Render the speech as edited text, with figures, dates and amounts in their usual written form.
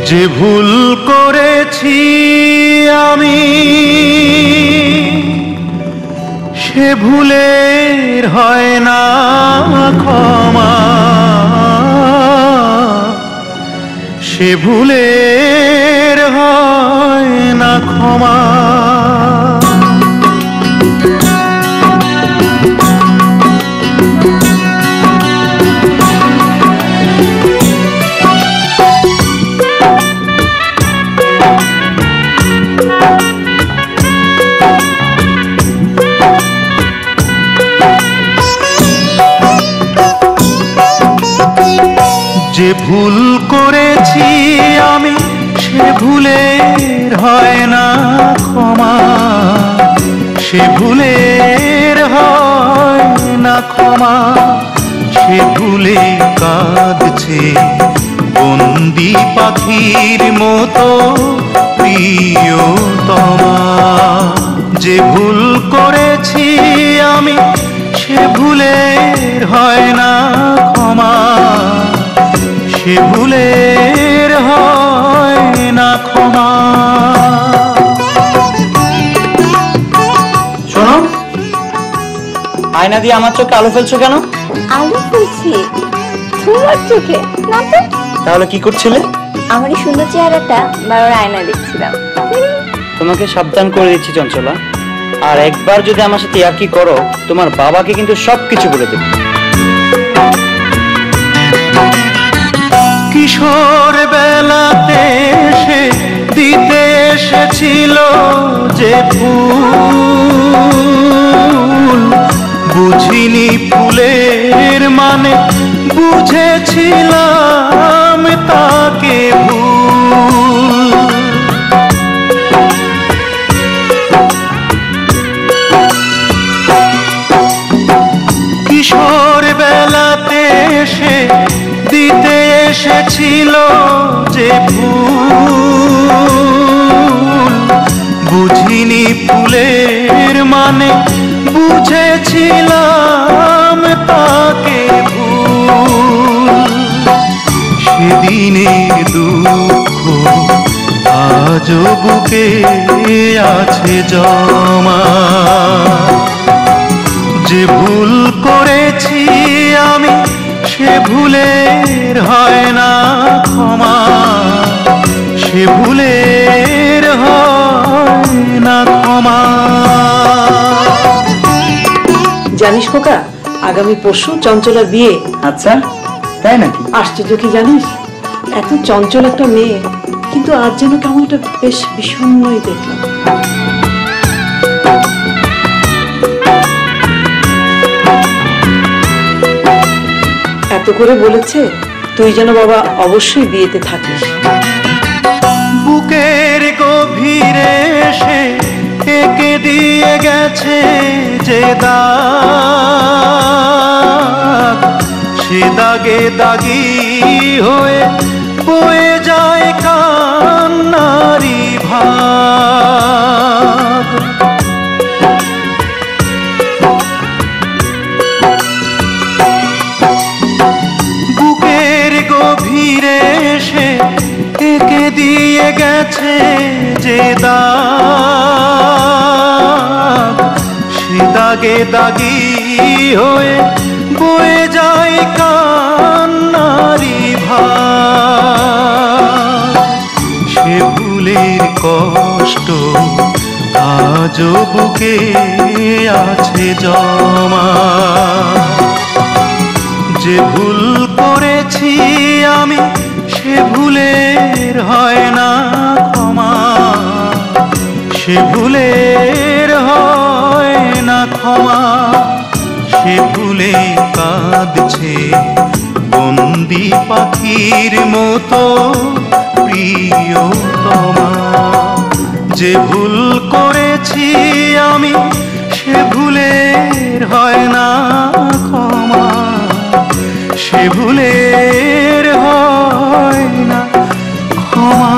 যে ভুল করেছি আমি সে ভুলের হয় না ক্ষমা, সে ভুলের হয় না ক্ষমা। যে ভুল করেছি আমি সে ভুলের হয় না ক্ষমা, সে ভুলের হয় না ক্ষমা। সে ভুলে কাঁদছে বন্দি পাখির মতো প্রিয়তমা। যে ভুল করেছি আমি সে ভুলের হয় না ক্ষমা, সে ভুলের হয় না ক্ষমা। শোনো, আয়না দিয়ে আমার চোখে আলো ফেলছো কেন? আলো ফেলছি তোমার চোখে না তো। তাহলে কি করছিলে? আমার এই সুন্দর চেহারাটা বারবার আয়না দেখছিলাম। তোমাকে সাবধান করে দিচ্ছি চঞ্চলা, আর একবার যদি আমার সাথে ইয়ার্কি করো তোমার বাবাকে কিন্তু সবকিছু বলে দেবে। কিশোর বেলাতে সে দিতে এসেছিল যে ফুল, বুঝিনি ফুলের মানে বুঝেছিলাম তাকে ভুল। কিশোর বেলাতে সে দিতে এসেছিল যে ফুল, বুঝিনি ফুলের মানে বুঝেছিলাম তাকে ভুল। সেদিনের দুঃখ আজও বুকে আছে জমা। যে ভুল করেছি আমি সে ভুলের হয় না ক্ষমা, সে ভুলের হয় না ক্ষমা। জানিস খোকা, আগামী পরশু চঞ্চলার বিয়ে। আচ্ছা, তাই নাকি? আশ্চর্য কি জানিস, এত চঞ্চল একটা মেয়ে, কিন্তু আজ যেন কেমন একটা বেশ বিষণ্ণই দেখলাম। এত করে বলেছে তুই যেন বাবা অবশ্যই বিয়েতে থাকিস। বুকের গভীরে সে এঁকে দিয়ে গেছে যে দাগ, সে দাগে দাগি হয়ে বয়ে যায় কান্নারি ভাগ। বুকের গভীরে সে এঁকে দিয়ে গেছে যে দাগ, সে দাগে দাগি হয়ে বয়ে যায় কান্নারি ভাগ। সে ভুলের কষ্ট আজও বুকে আছে জমা। যে ভুল করেছি আমি সে ভুলের হয় না ক্ষমা, সে ভুলের হয় না ক্ষমা। সে ভুলে কাঁদছে বন্দি পাখির মতো প্রিয়তমা। যে ভুল করেছি আমি সে ভুলের হয় না ক্ষমা, সে ভুলের হয় না ক্ষমা।